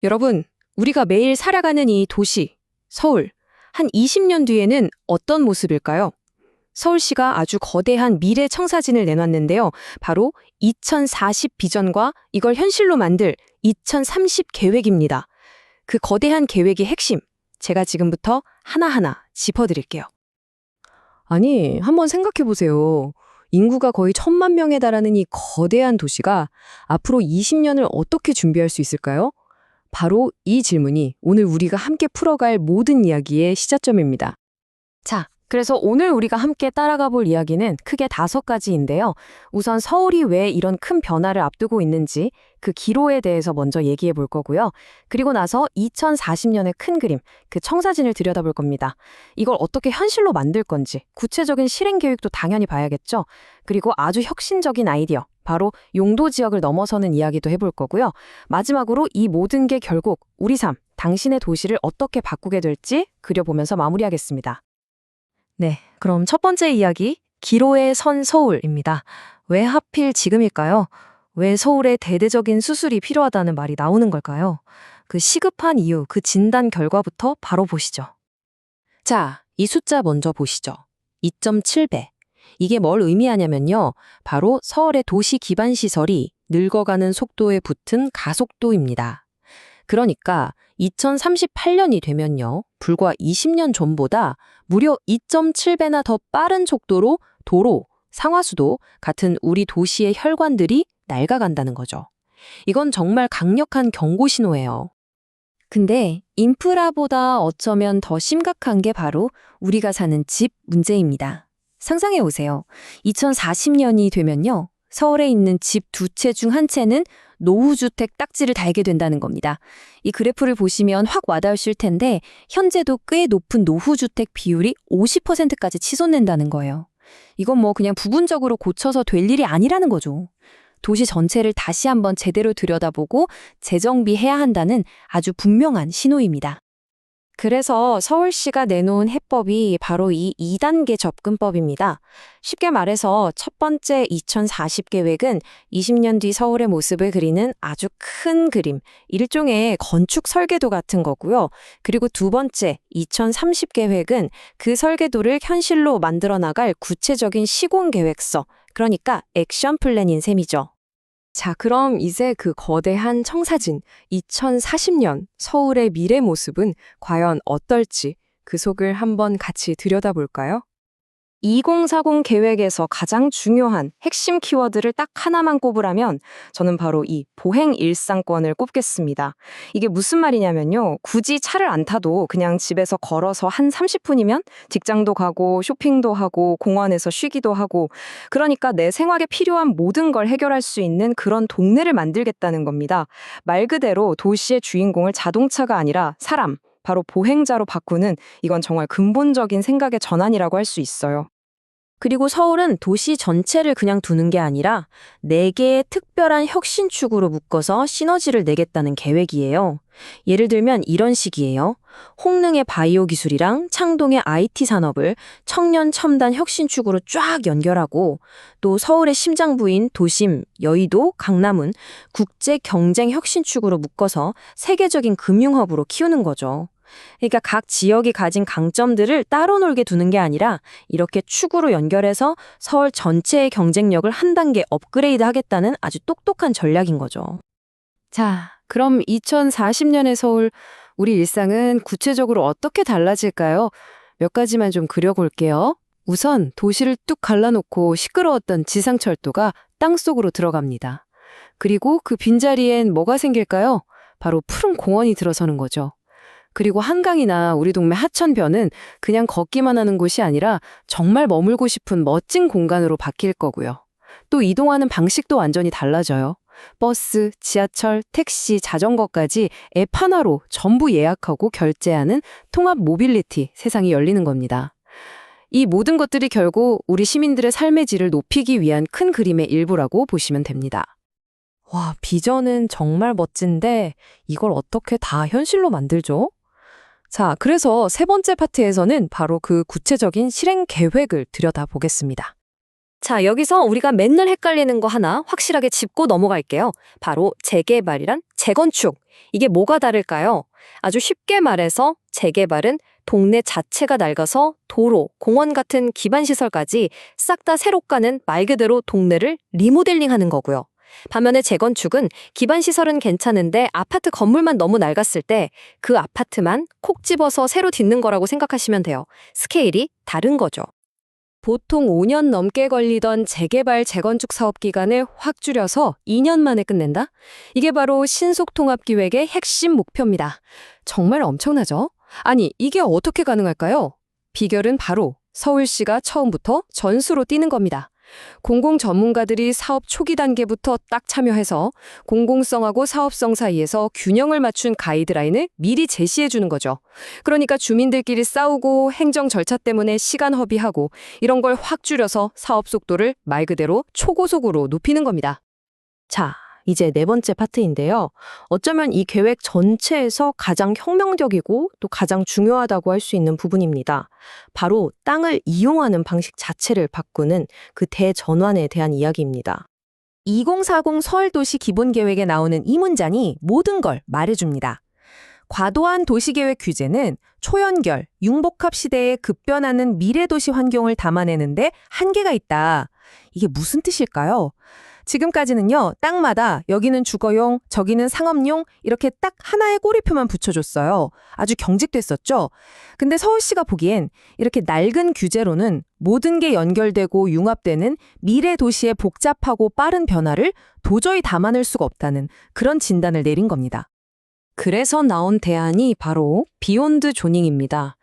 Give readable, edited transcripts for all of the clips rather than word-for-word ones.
여러분, 우리가 매일 살아가는 이 도시, 서울, 한 20년 뒤에는 어떤 모습일까요? 서울시가 아주 거대한 미래 청사진을 내놨는데요. 바로 2040 비전과 이걸 현실로 만들 2030 계획입니다. 그 거대한 계획의 핵심, 제가 지금부터 하나하나 짚어드릴게요. 아니, 한번 생각해 보세요. 인구가 거의 1,000만 명에 달하는 이 거대한 도시가 앞으로 20년을 어떻게 준비할 수 있을까요? 바로 이 질문이 오늘 우리가 함께 풀어갈 모든 이야기의 시작점입니다. 자, 그래서 오늘 우리가 함께 따라가 볼 이야기는 크게 5가지인데요. 우선 서울이 왜 이런 큰 변화를 앞두고 있는지 그 기로에 대해서 먼저 얘기해 볼 거고요. 그리고 나서 2040년의 큰 그림, 그 청사진을 들여다볼 겁니다. 이걸 어떻게 현실로 만들 건지, 구체적인 실행 계획도 당연히 봐야겠죠. 그리고 아주 혁신적인 아이디어, 바로 용도 지역을 넘어서는 이야기도 해볼 거고요. 마지막으로 이 모든 게 결국 우리 삶, 당신의 도시를 어떻게 바꾸게 될지 그려보면서 마무리하겠습니다. 네, 그럼 첫 번째 이야기, 기로에 선 서울입니다. 왜 하필 지금일까요? 왜 서울에 대대적인 수술이 필요하다는 말이 나오는 걸까요? 그 시급한 이유, 그 진단 결과부터 바로 보시죠. 자, 이 숫자 먼저 보시죠. 2.7배. 이게 뭘 의미하냐면요. 바로 서울의 도시 기반 시설이 늙어가는 속도에 붙은 가속도입니다. 그러니까 2038년이 되면요. 불과 20년 전보다 무려 2.7배나 더 빠른 속도로 도로, 상하수도 같은 우리 도시의 혈관들이 낡아간다는 거죠. 이건 정말 강력한 경고 신호예요. 근데 인프라보다 어쩌면 더 심각한 게 바로 우리가 사는 집 문제입니다. 상상해 보세요. 2040년이 되면요. 서울에 있는 집 2채 중 1채는 노후주택 딱지를 달게 된다는 겁니다. 이 그래프를 보시면 확 와닿으실 텐데 현재도 꽤 높은 노후주택 비율이 50%까지 치솟는다는 거예요. 이건 뭐 그냥 부분적으로 고쳐서 될 일이 아니라는 거죠. 도시 전체를 다시 한번 제대로 들여다보고 재정비해야 한다는 아주 분명한 신호입니다. 그래서 서울시가 내놓은 해법이 바로 이 2단계 접근법입니다. 쉽게 말해서 첫 번째 2040 계획은 20년 뒤 서울의 모습을 그리는 아주 큰 그림, 일종의 건축 설계도 같은 거고요. 그리고 두 번째 2030 계획은 그 설계도를 현실로 만들어 나갈 구체적인 시공 계획서, 그러니까 액션 플랜인 셈이죠. 자, 그럼 이제 그 거대한 청사진 2040년 서울의 미래 모습은 과연 어떨지 그 속을 한번 같이 들여다볼까요? 2040 계획에서 가장 중요한 핵심 키워드를 딱 하나만 꼽으라면 저는 바로 이 보행 일상권을 꼽겠습니다. 이게 무슨 말이냐면요. 굳이 차를 안 타도 그냥 집에서 걸어서 한 30분이면 직장도 가고 쇼핑도 하고 공원에서 쉬기도 하고 그러니까 내 생활에 필요한 모든 걸 해결할 수 있는 그런 동네를 만들겠다는 겁니다. 말 그대로 도시의 주인공을 자동차가 아니라 사람, 바로 보행자로 바꾸는 이건 정말 근본적인 생각의 전환이라고 할 수 있어요. 그리고 서울은 도시 전체를 그냥 두는 게 아니라 4개의 특별한 혁신축으로 묶어서 시너지를 내겠다는 계획이에요. 예를 들면 이런 식이에요. 홍릉의 바이오 기술이랑 창동의 IT 산업을 청년 첨단 혁신축으로 쫙 연결하고 또 서울의 심장부인 도심, 여의도, 강남은 국제 경쟁 혁신축으로 묶어서 세계적인 금융허브로 키우는 거죠. 그러니까 각 지역이 가진 강점들을 따로 놀게 두는 게 아니라 이렇게 축으로 연결해서 서울 전체의 경쟁력을 한 단계 업그레이드 하겠다는 아주 똑똑한 전략인 거죠. 자, 그럼 2040년의 서울, 우리 일상은 구체적으로 어떻게 달라질까요? 몇 가지만 좀 그려볼게요. 우선 도시를 뚝 갈라놓고 시끄러웠던 지상철도가 땅속으로 들어갑니다. 그리고 그 빈자리엔 뭐가 생길까요? 바로 푸른 공원이 들어서는 거죠. 그리고 한강이나 우리 동네 하천변은 그냥 걷기만 하는 곳이 아니라 정말 머물고 싶은 멋진 공간으로 바뀔 거고요. 또 이동하는 방식도 완전히 달라져요. 버스, 지하철, 택시, 자전거까지 앱 하나로 전부 예약하고 결제하는 통합 모빌리티 세상이 열리는 겁니다. 이 모든 것들이 결국 우리 시민들의 삶의 질을 높이기 위한 큰 그림의 일부라고 보시면 됩니다. 와, 비전은 정말 멋진데 이걸 어떻게 다 현실로 만들죠? 자, 그래서 세 번째 파트에서는 바로 그 구체적인 실행 계획을 들여다보겠습니다. 자, 여기서 우리가 맨날 헷갈리는 거 하나 확실하게 짚고 넘어갈게요. 바로 재개발이란 재건축. 이게 뭐가 다를까요? 아주 쉽게 말해서 재개발은 동네 자체가 낡아서 도로, 공원 같은 기반시설까지 싹 다 새로 까는 말 그대로 동네를 리모델링하는 거고요. 반면에 재건축은 기반시설은 괜찮은데 아파트 건물만 너무 낡았을 때 그 아파트만 콕 집어서 새로 짓는 거라고 생각하시면 돼요. 스케일이 다른 거죠. 보통 5년 넘게 걸리던 재개발 재건축 사업 기간을 확 줄여서 2년 만에 끝낸다? 이게 바로 신속통합기획의 핵심 목표입니다. 정말 엄청나죠? 아니, 이게 어떻게 가능할까요? 비결은 바로 서울시가 처음부터 전수로 뛰는 겁니다. 공공 전문가들이 사업 초기 단계부터 딱 참여해서 공공성하고 사업성 사이에서 균형을 맞춘 가이드라인을 미리 제시해 주는 거죠. 그러니까 주민들끼리 싸우고 행정 절차 때문에 시간 허비하고 이런 걸 확 줄여서 사업 속도를 말 그대로 초고속으로 높이는 겁니다. 자, 이제 네 번째 파트인데요. 어쩌면 이 계획 전체에서 가장 혁명적이고 또 가장 중요하다고 할 수 있는 부분입니다. 바로 땅을 이용하는 방식 자체를 바꾸는 그 대전환에 대한 이야기입니다. 2040 서울도시 기본계획에 나오는 이 문장이 모든 걸 말해줍니다. 과도한 도시계획 규제는 초연결, 융복합 시대에 급변하는 미래도시 환경을 담아내는데 한계가 있다. 이게 무슨 뜻일까요? 지금까지는요, 땅마다 여기는 주거용, 저기는 상업용 이렇게 딱 하나의 꼬리표만 붙여줬어요. 아주 경직됐었죠? 근데 서울시가 보기엔 이렇게 낡은 규제로는 모든 게 연결되고 융합되는 미래 도시의 복잡하고 빠른 변화를 도저히 담아낼 수가 없다는 그런 진단을 내린 겁니다. 그래서 나온 대안이 바로 비욘드 조닝입니다.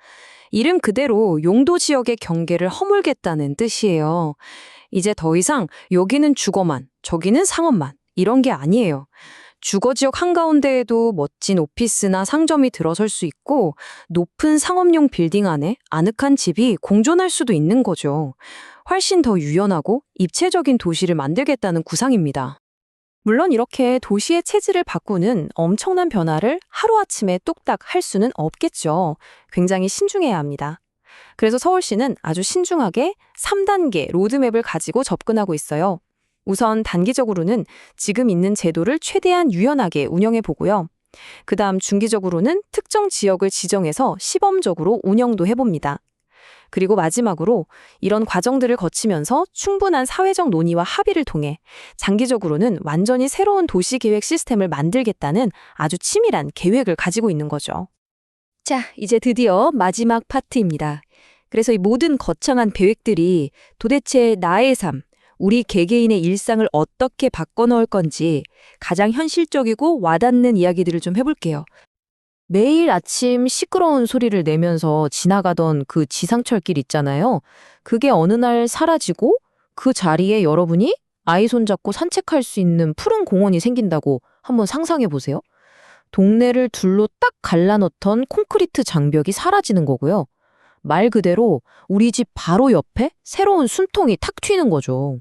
이름 그대로 용도 지역의 경계를 허물겠다는 뜻이에요. 이제 더 이상 여기는 주거만, 저기는 상업만 이런 게 아니에요. 주거지역 한가운데에도 멋진 오피스나 상점이 들어설 수 있고 높은 상업용 빌딩 안에 아늑한 집이 공존할 수도 있는 거죠. 훨씬 더 유연하고 입체적인 도시를 만들겠다는 구상입니다. 물론 이렇게 도시의 체질을 바꾸는 엄청난 변화를 하루아침에 뚝딱 할 수는 없겠죠. 굉장히 신중해야 합니다. 그래서 서울시는 아주 신중하게 3단계 로드맵을 가지고 접근하고 있어요. 우선 단기적으로는 지금 있는 제도를 최대한 유연하게 운영해 보고요. 그다음 중기적으로는 특정 지역을 지정해서 시범적으로 운영도 해봅니다. 그리고 마지막으로 이런 과정들을 거치면서 충분한 사회적 논의와 합의를 통해 장기적으로는 완전히 새로운 도시계획 시스템을 만들겠다는 아주 치밀한 계획을 가지고 있는 거죠. 자, 이제 드디어 마지막 파트입니다. 그래서 이 모든 거창한 계획들이 도대체 나의 삶, 우리 개개인의 일상을 어떻게 바꿔넣을 건지 가장 현실적이고 와닿는 이야기들을 좀 해볼게요. 매일 아침 시끄러운 소리를 내면서 지나가던 그 지상철길 있잖아요. 그게 어느 날 사라지고 그 자리에 여러분이 아이 손잡고 산책할 수 있는 푸른 공원이 생긴다고 한번 상상해 보세요. 동네를 둘로 딱 갈라놓던 콘크리트 장벽이 사라지는 거고요. 말 그대로 우리 집 바로 옆에 새로운 숨통이 탁 튀는 거죠.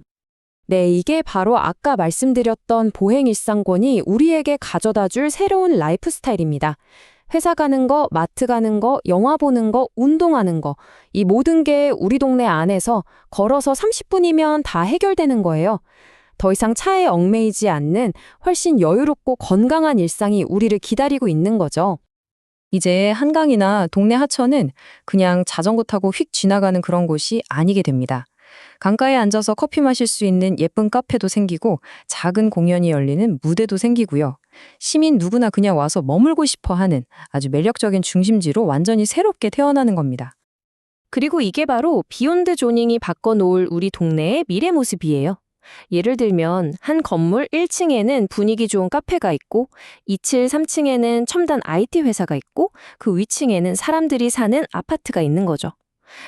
네, 이게 바로 아까 말씀드렸던 보행일상권이 우리에게 가져다줄 새로운 라이프 스타일입니다. 회사 가는 거, 마트 가는 거, 영화 보는 거, 운동하는 거, 이 모든 게 우리 동네 안에서 걸어서 30분이면 다 해결되는 거예요. 더 이상 차에 얽매이지 않는 훨씬 여유롭고 건강한 일상이 우리를 기다리고 있는 거죠. 이제 한강이나 동네 하천은 그냥 자전거 타고 휙 지나가는 그런 곳이 아니게 됩니다. 강가에 앉아서 커피 마실 수 있는 예쁜 카페도 생기고 작은 공연이 열리는 무대도 생기고요. 시민 누구나 그냥 와서 머물고 싶어 하는 아주 매력적인 중심지로 완전히 새롭게 태어나는 겁니다. 그리고 이게 바로 비욘드 조닝이 바꿔놓을 우리 동네의 미래 모습이에요. 예를 들면 한 건물 1층에는 분위기 좋은 카페가 있고 2층, 3층에는 첨단 IT 회사가 있고 그 위층에는 사람들이 사는 아파트가 있는 거죠.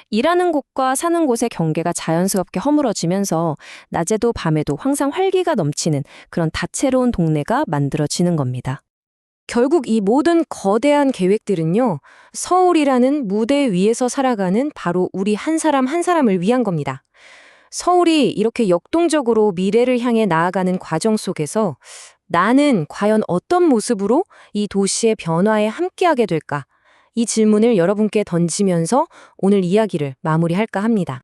일하는 곳과 사는 곳의 경계가 자연스럽게 허물어지면서 낮에도 밤에도 항상 활기가 넘치는 그런 다채로운 동네가 만들어지는 겁니다. 결국 이 모든 거대한 계획들은요, 서울이라는 무대 위에서 살아가는 바로 우리 한 사람 한 사람을 위한 겁니다. 서울이 이렇게 역동적으로 미래를 향해 나아가는 과정 속에서 나는 과연 어떤 모습으로 이 도시의 변화에 함께하게 될까? 이 질문을 여러분께 던지면서 오늘 이야기를 마무리할까 합니다.